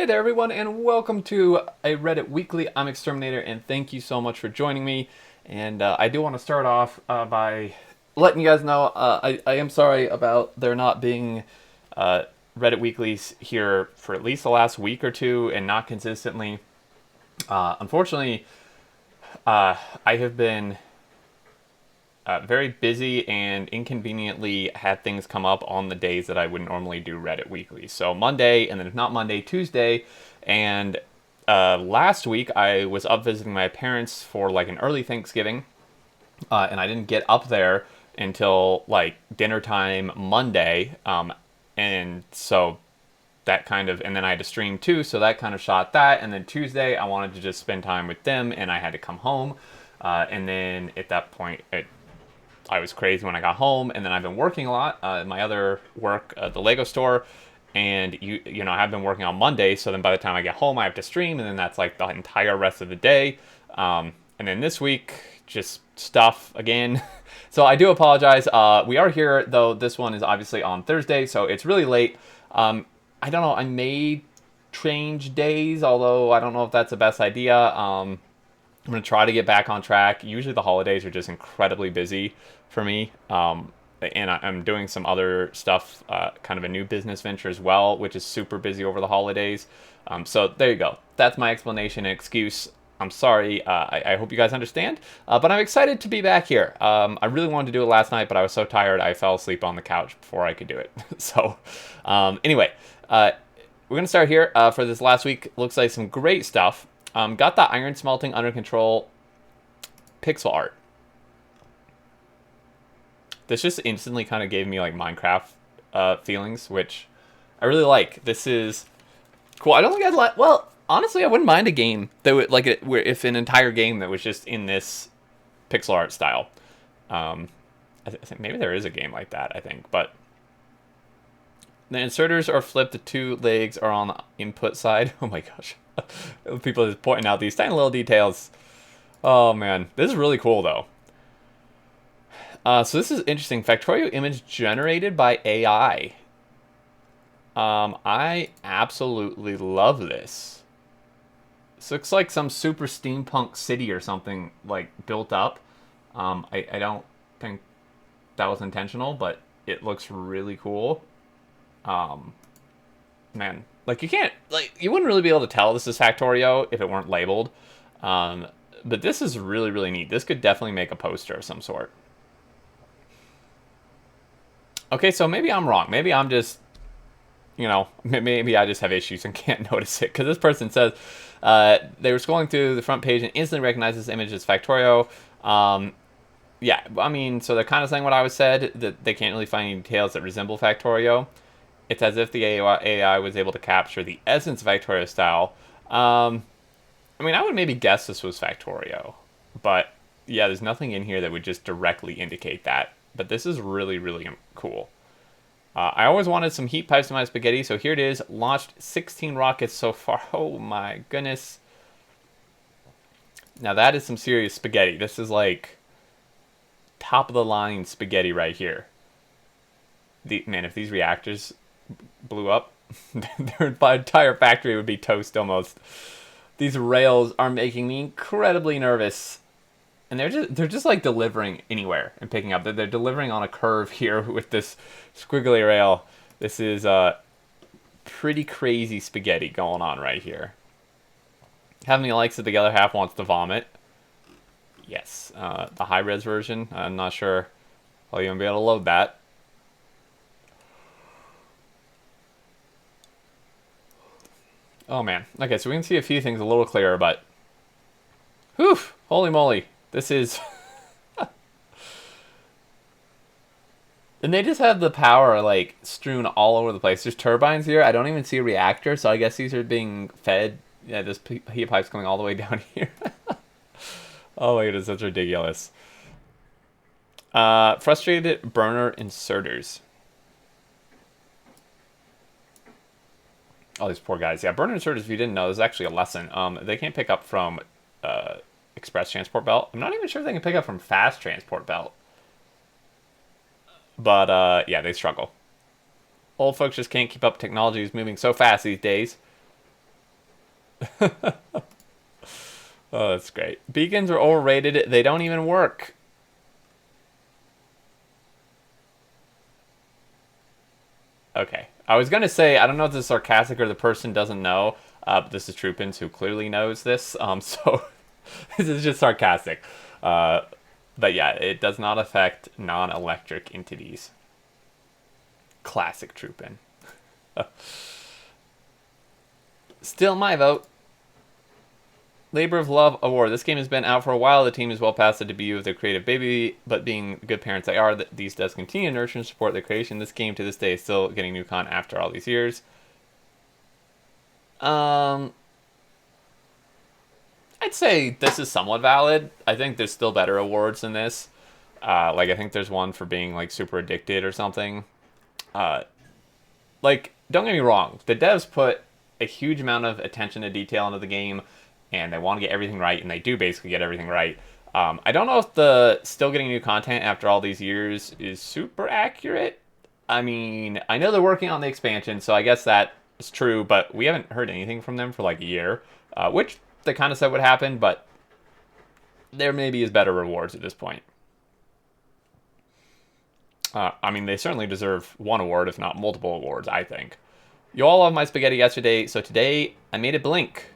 Hey there, everyone, and welcome to a Reddit Weekly. I'm Exterminator, and thank you so much for joining me. And I do want to start off by letting you guys know I am sorry about there not being Reddit Weeklies here for at least the last week or two and not consistently. Unfortunately, I have been very busy and inconveniently had things come up on the days that I would normally do Reddit Weekly. So Monday, and then if not Monday, Tuesday. And last week I was up visiting my parents for like an early Thanksgiving, and I didn't get up there until like dinner time Monday. And so that kind of, and then I had to stream too, so that kind of shot that. And then Tuesday I wanted to just spend time with them, and I had to come home. And then at that point, I was crazy when I got home, and then I've been working a lot. My other work, the Lego store, and you know, I've been working on Monday. So then by the time I get home, I have to stream, and then that's like the entire rest of the day. And then this week, just stuff again. So I do apologize. We are here though. This one is obviously on Thursday, so it's really late. I don't know. I may change days, although I don't know if that's the best idea. I'm going to try to get back on track. Usually the holidays are just incredibly busy for me. And I'm doing some other stuff, kind of a new business venture as well, which is super busy over the holidays. So there you go. That's my explanation and excuse. I'm sorry. I hope you guys understand. But I'm excited to be back here. I really wanted to do it last night, but I was so tired I fell asleep on the couch before I could do it. So anyway, we're going to start here for this last week. Looks like some great stuff. Got the iron smelting under control pixel art. This just instantly kind of gave me like Minecraft feelings, which I really like. This is cool. I don't think I'd like. Well, honestly, I wouldn't mind a game that would like it where if an entire game that was just in this pixel art style. I think maybe there is a game like that. I think, but the inserters are flipped. The two legs are on the input side. Oh my gosh. People just pointing out these tiny little details. Oh man, this is really cool though. So this is interesting. Factorio image generated by AI. I absolutely love this. This looks like some super steampunk city or something like built up. I don't think that was intentional, but it looks really cool. Man, like you wouldn't really be able to tell this is Factorio if it weren't labeled. But this is really, really neat. This could definitely make a poster of some sort. Okay, so maybe I'm wrong. Maybe I'm just, maybe I just have issues and can't notice it. Because this person says they were scrolling through the front page and instantly recognized this image as Factorio. Yeah, I mean, so they're kind of saying what I was said, that they can't really find any details that resemble Factorio. It's as if the AI was able to capture the essence of Factorio style. I mean, I would maybe guess this was Factorio. But, yeah, there's nothing in here that would just directly indicate that. But this is really, really cool. I always wanted some heat pipes in my spaghetti, so here it is. Launched 16 rockets so far. Oh, my goodness. Now, that is some serious spaghetti. This is like top-of-the-line spaghetti right here. Man, if these reactors blew up, their entire factory would be toast almost. These rails are making me incredibly nervous, and they're just like delivering anywhere and picking up. They're delivering on a curve here with this squiggly rail. This is pretty crazy spaghetti going on right here. Half of me likes it, the other half wants to vomit. Yes, the high res version. I'm not sure I'll even be able to load that. Oh man. Okay, so we can see a few things a little clearer, but whew, holy moly. This is and they just have the power like strewn all over the place. There's turbines here. I don't even see a reactor, so I guess these are being fed. Yeah, this heat pipe's going all the way down here. Oh my goodness, that's ridiculous. Frustrated burner inserters. Oh, these poor guys. Yeah, burner inserters, if you didn't know, this is actually a lesson. They can't pick up from express transport belt. I'm not even sure if they can pick up from fast transport belt. But, yeah, they struggle. Old folks just can't keep up. Technology is moving so fast these days. Oh, that's great. Beacons are overrated. They don't even work. Okay. I was going to say, I don't know if this is sarcastic or the person doesn't know, but this is Troopins who clearly knows this. So this is just sarcastic. Uh, but yeah, it does not affect non-electric entities. Classic Troopin. Still my vote. Labor of Love Award. This game has been out for a while. The team is well past the debut of their creative baby, but being good parents they are, these does continue to nurture and support their creation. This game to this day is still getting new content after all these years. I'd say this is somewhat valid. I think there's still better awards than this. Like I think there's one for being like super addicted or something. Like don't get me wrong, the devs put a huge amount of attention to detail into the game, and they want to get everything right, and they do basically get everything right. I don't know if the still getting new content after all these years is super accurate. I mean, I know they're working on the expansion, so I guess that is true, but we haven't heard anything from them for like a year, which they kind of said would happen, but there maybe is better rewards at this point. I mean, they certainly deserve one award, if not multiple awards, I think. You all love my spaghetti yesterday, so today I made it blink.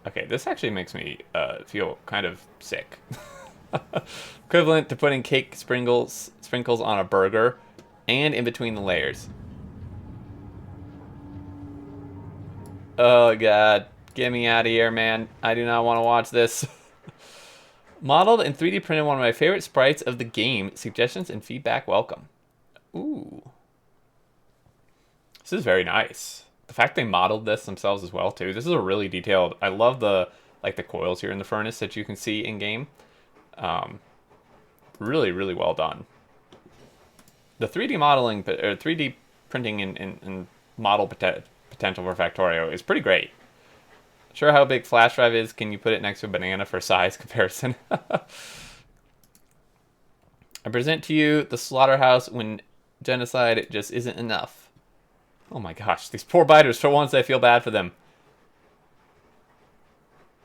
Okay, this actually makes me feel kind of sick. Equivalent to putting cake sprinkles on a burger and in between the layers. Oh god, get me out of here, man. I do not want to watch this. Modeled and 3D printed one of my favorite sprites of the game. Suggestions and feedback welcome. Ooh. This is very nice. The fact they modeled this themselves as well too. This is a really detailed. I love the like the coils here in the furnace that you can see in game. Really, really well done. The 3D modeling or 3D printing and model potential for Factorio is pretty great. Sure, how big flash drive is? Can you put it next to a banana for size comparison? I present to you the slaughterhouse when genocide just isn't enough. Oh my gosh, these poor biters. For once, I feel bad for them.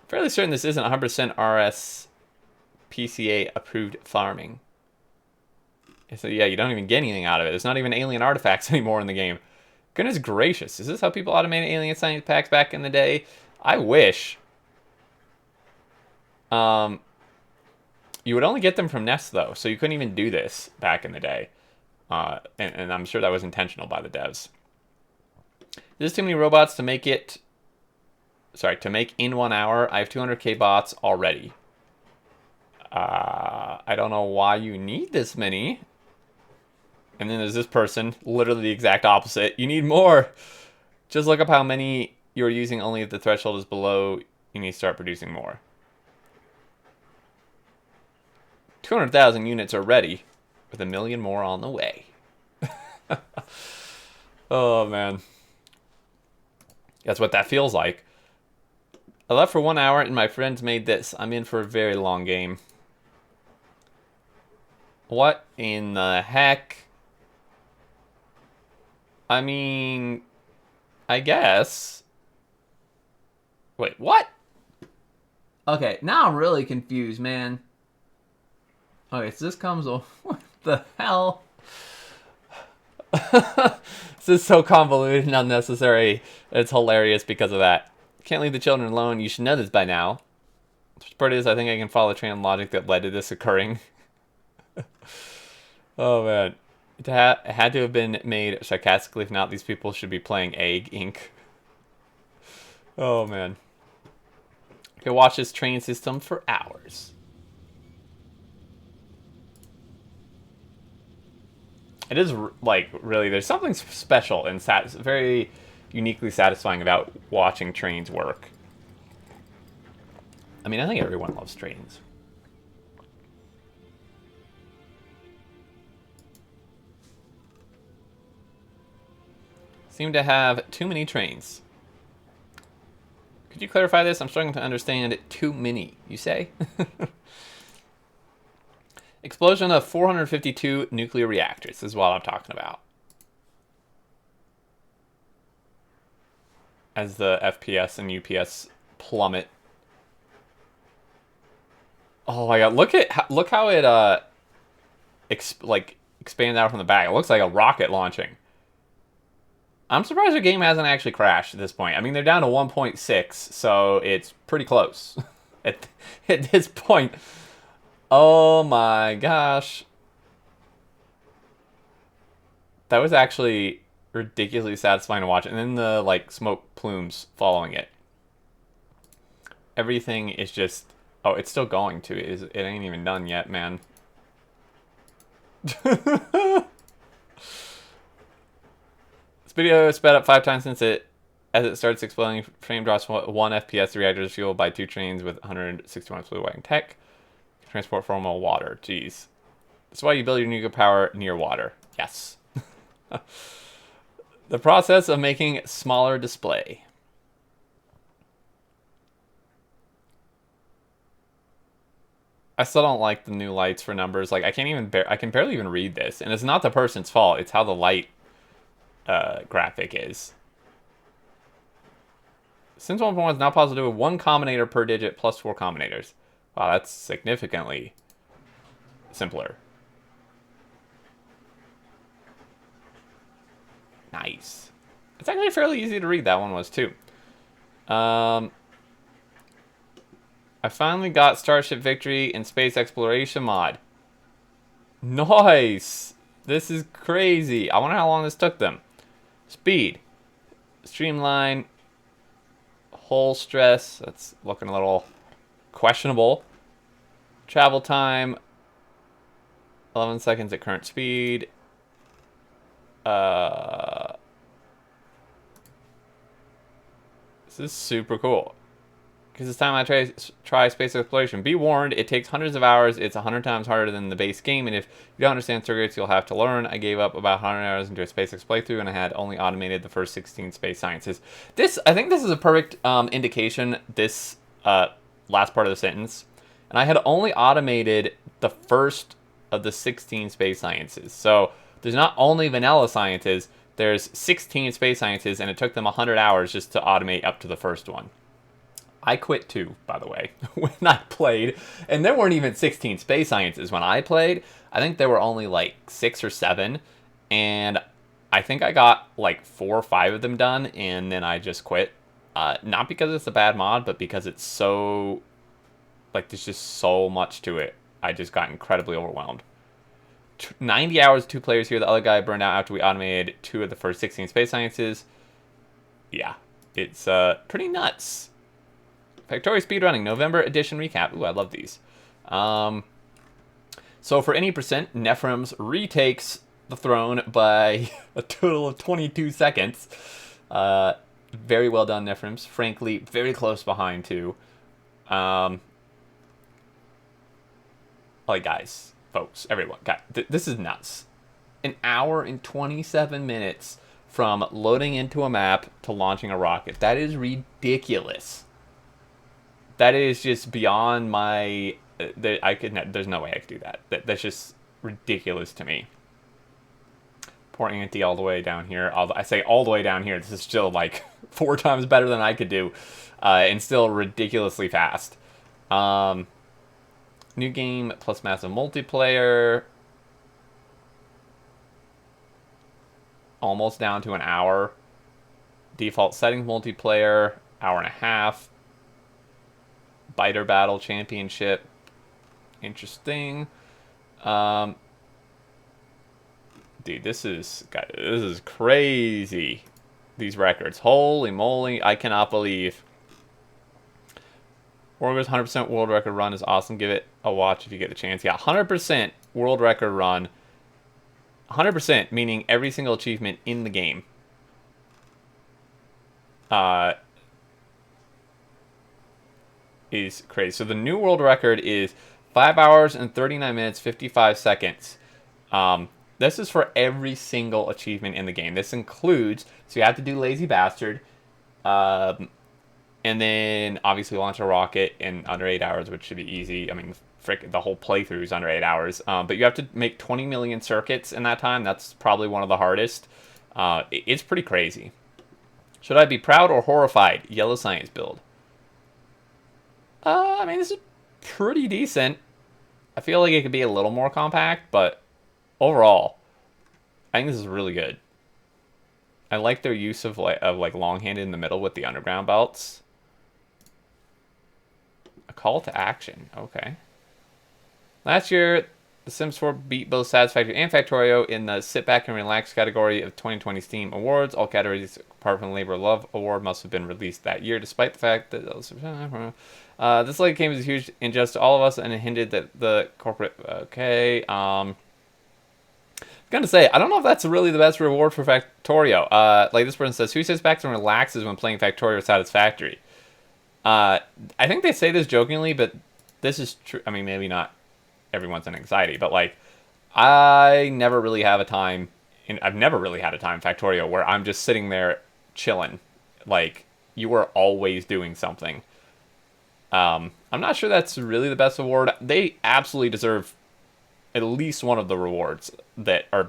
Fairly certain this isn't 100% RSPCA approved farming. So yeah, you don't even get anything out of it. There's not even alien artifacts anymore in the game. Goodness gracious, is this how people automated alien science packs back in the day? I wish. You would only get them from nests though, so you couldn't even do this back in the day. And I'm sure that was intentional by the devs. There's too many robots to make it. Sorry, to make in 1 hour. I have 200k bots already. I don't know why you need this many. And then there's this person, literally the exact opposite. You need more. Just look up how many you're using. Only if the threshold is below, you need to start producing more. 200,000 units are ready, with 1 million more on the way. Oh, man. That's what that feels like. I left for 1 hour and my friends made this. I'm in for a very long game. What in the heck? I mean, I guess. Wait, what? Okay, now I'm really confused, man. Okay, so this comes over. What the hell? This is so convoluted and unnecessary. It's hilarious because of that. Can't leave the children alone. You should know this by now. The part is, I think I can follow the train of logic that led to this occurring. Oh, man. It had to have been made sarcastically. If not, these people should be playing Egg Inc. Oh, man. I could watch this train system for hours. It is, like, really, there's something special and very uniquely satisfying about watching trains work. I mean, I think everyone loves trains. Seem to have too many trains. Could you clarify this? I'm struggling to understand too many, you say? Explosion of 452 nuclear reactors. This is what I'm talking about. as the FPS and UPS plummet. Oh my god! Look how it expands out from the back. It looks like a rocket launching. I'm surprised the game hasn't actually crashed at this point. I mean, they're down to 1.6, so it's pretty close at this point. Oh my gosh. That was actually ridiculously satisfying to watch. And then the, like, smoke plumes following it. Everything is just... Oh, it's still going to. It ain't even done yet, man. This video is sped up 5 times as it starts exploding. Frame drops 1 FPS. The reactor is fueled by 2 trains with 161 fluid wagon tech. Transport formal water. Jeez. That's why you build your nuclear power near water. Yes. The process of making smaller display. I still don't like the new lights for numbers. Like, I can barely even read this. And it's not the person's fault. It's how the light graphic is. Since 1.1 is now possible to do 1 combinator per digit plus 4 combinators. Wow, that's significantly simpler. Nice. It's actually fairly easy to read. That one was too. I finally got Starship Victory in Space Exploration mod. Nice! This is crazy. I wonder how long this took them. Speed. Streamline. Hull stress. That's looking a little questionable. Travel time. 11 seconds at current speed. This is super cool. Because it's time I try space exploration. Be warned, it takes hundreds of hours. It's 100 times harder than the base game, and if you don't understand circuits, you'll have to learn. I gave up about 100 hours into a SpaceX playthrough, and I had only automated the first 16 space sciences. I think this is a perfect indication, this last part of the sentence. And I had only automated the first of the 16 space sciences. So there's not only vanilla sciences, there's 16 space sciences, and it took them 100 hours just to automate up to the first one. I quit too, by the way, when I played. And there weren't even 16 space sciences when I played. I think there were only like 6 or 7. And I think I got like 4 or 5 of them done, and then I just quit. Not because it's a bad mod, but because it's so... Like, there's just so much to it. I just got incredibly overwhelmed. 90 hours, 2 players here. The other guy burned out after we automated 2 of the first 16 space sciences. Yeah, it's pretty nuts. Factorio Speedrunning, November edition recap. Ooh, I love these. So for any percent, Nephrem's retakes the throne by a total of 22 seconds. Very well done, Nephrem's. Frankly, very close behind, too. Like, guys, folks, everyone. God, this is nuts. 1 hour and 27 minutes from loading into a map to launching a rocket. That is ridiculous. That is just beyond my... there's no way I could do that. That's just ridiculous to me. Poor Auntie all the way down here. I say all the way down here. This is still like 4 times better than I could do. And still ridiculously fast. New game plus massive multiplayer. Almost down to 1 hour. Default settings multiplayer. 1.5 hours. Biter Battle Championship. Interesting. Dude, this is crazy. These records. Holy moly. I cannot believe. Wargo's 100% world record run is awesome. Give it a watch if you get the chance. Yeah, 100% world record run. 100% meaning every single achievement in the game. Is crazy. So the new world record is 5 hours and 39 minutes, 55 seconds. This is for every single achievement in the game. This includes, so you have to do Lazy Bastard, and then obviously launch a rocket in under 8 hours, which should be easy. I mean, the whole playthrough is under 8 hours. But you have to make 20 million circuits in that time. That's probably one of the hardest. It's pretty crazy. Should I be proud or horrified? Yellow science build. I mean, this is pretty decent. I feel like it could be a little more compact, but overall, I think this is really good. I like their use of like long-handed in the middle with the underground belts. A call to action. Okay. Last year, The Sims 4 beat both Satisfactory and Factorio in the Sit Back and Relax category of 2020 Steam Awards. All categories apart from the Labor of Love Award must have been released that year, despite the fact that this like game was a huge injustice to all of us, and it hinted that the corporate. Okay. Gonna say, I don't know if that's really the best reward for Factorio. Like this person says, who sits back and relaxes when playing Factorio Satisfactory? I think they say this jokingly, but this is true. I mean, maybe not everyone's in anxiety, but like, I never really have a time, I've never really had a time in Factorio where I'm just sitting there chilling. Like, you are always doing something. I'm not sure that's really the best award. They absolutely deserve at least one of the rewards that are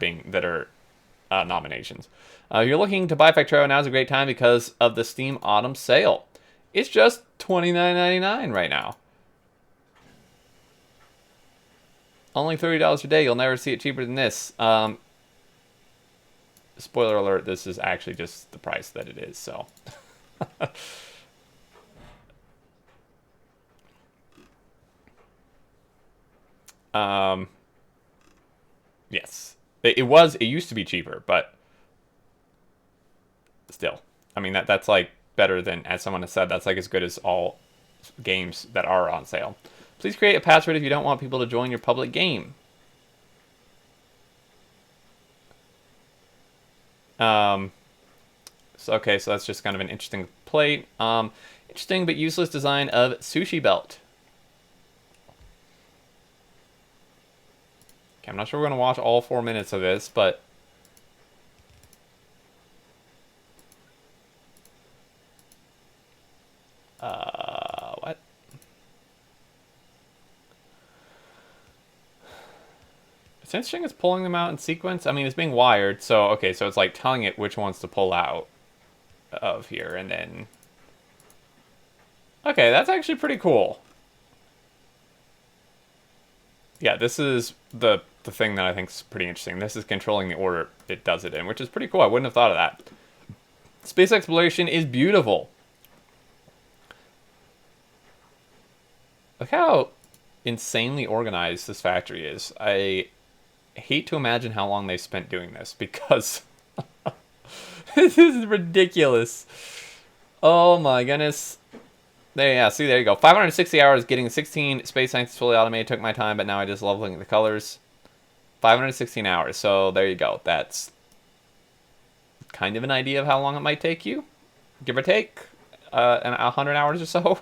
nominations. If you're looking to buy Factorio, now's a great time because of the Steam Autumn Sale. It's just $29.99 right now. Only $30 a day. You'll never see it cheaper than this. Spoiler alert, this is actually just the price that it is, so. Yes. It used to be cheaper, but still. I mean, that's like better than, as someone has said, that's like as good as all games that are on sale. Please create a password if you don't want people to join your public game. So that's just kind of an interesting plate. Interesting but useless design of sushi belt. Okay, I'm not sure we're gonna watch all 4 minutes of this, but what? It's interesting it's pulling them out in sequence. I mean, it's being wired, so okay, so it's like telling it which ones to pull out of here, and then... Okay, that's actually pretty cool. Yeah, this is the thing that I think is pretty interesting. This is controlling the order it does it in, which is pretty cool. I wouldn't have thought of that. Space exploration is beautiful. Look how insanely organized this factory is. I hate to imagine how long they spent doing this, because this is ridiculous. Oh my goodness. There you go. 560 hours getting 16 space scientists fully automated. Took my time, but now I just love looking at the colors. 516 hours. So there you go. That's kind of an idea of how long it might take you, give or take, 100 hours or so.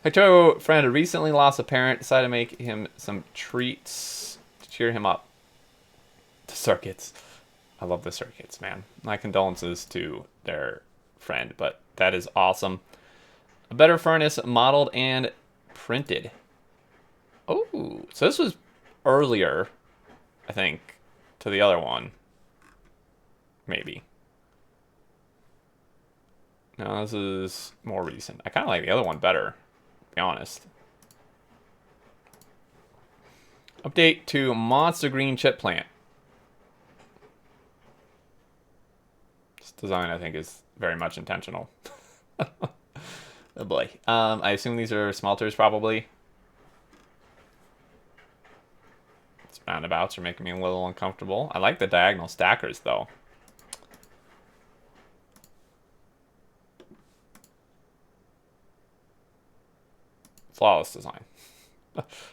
Factorio friend recently lost a parent. Decided to make him some treats to cheer him up. The circuits. I love the circuits, man. My condolences to their friend, but that is awesome. A better furnace, modeled and printed. Oh, so this was earlier, I think, to the other one. Maybe. No, this is more recent. I kind of like the other one better, to be honest. Update to Monster Green Chip Plant. This design, I think, is very much intentional. Oh boy. I assume these are smelters, probably. These roundabouts are making me a little uncomfortable. I like the diagonal stackers, though. Flawless design.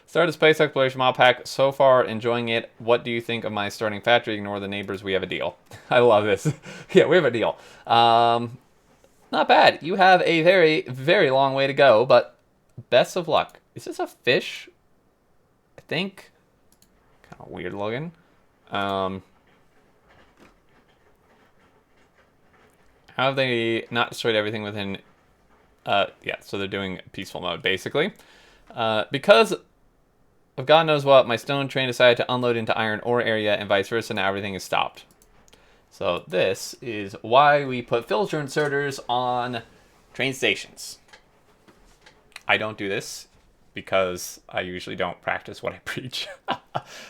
Started space exploration mod pack. So far, enjoying it. What do you think of my starting factory? Ignore the neighbors. We have a deal. I love this. Yeah, we have a deal. Not bad. You have a very, very long way to go, but best of luck. Is this a fish? I think. Kind of weird looking. How have they not destroyed everything within... yeah, so they're doing peaceful mode, basically. Because of God knows what, my stone train decided to unload into iron ore area and vice versa. Now everything is stopped. So this is why we put filter inserters on train stations. I don't do this because I usually don't practice what I preach.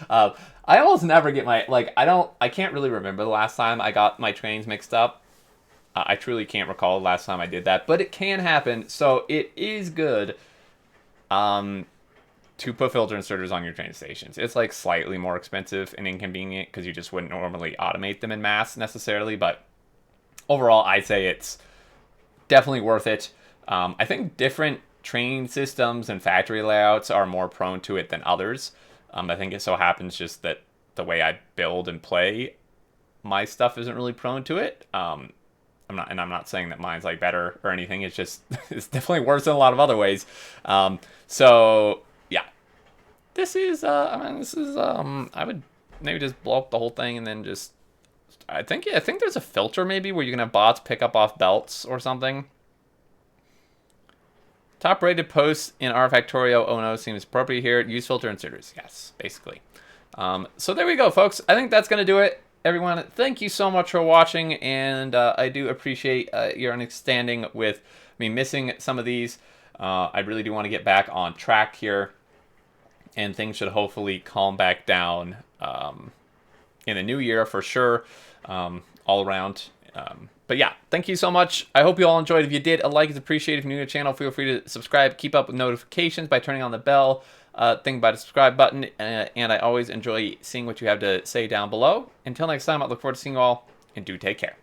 I almost never get my, like, I can't really remember the last time I got my trains mixed up. I truly can't recall the last time I did that, but it can happen. So it is good to put filter inserters on your train stations. It's like slightly more expensive and inconvenient because you just wouldn't normally automate them in mass necessarily. But overall, I'd say it's definitely worth it. I think different train systems and factory layouts are more prone to it than others. I think it so happens just that the way I build and play, my stuff isn't really prone to it. I'm not saying that mine's like better or anything. It's just it's definitely worse in a lot of other ways. So yeah, this is I would maybe just blow up the whole thing and then just I think there's a filter maybe where you can have bots pick up off belts or something. Top rated posts in our Factorio oh no seems appropriate here. Use filter inserters. Yes, basically. So there we go, folks. I think that's going to do it. Everyone, thank you so much for watching, and I do appreciate your understanding with me missing some of these. I really do want to get back on track here, and things should hopefully calm back down in the new year for sure, all around. But yeah, thank you so much. I hope you all enjoyed. If you did, a like is appreciated. If you're new to the channel, feel free to subscribe. Keep up with notifications by turning on the bell thing by the subscribe button. And I always enjoy seeing what you have to say down below. Until next time, I look forward to seeing you all, and do take care.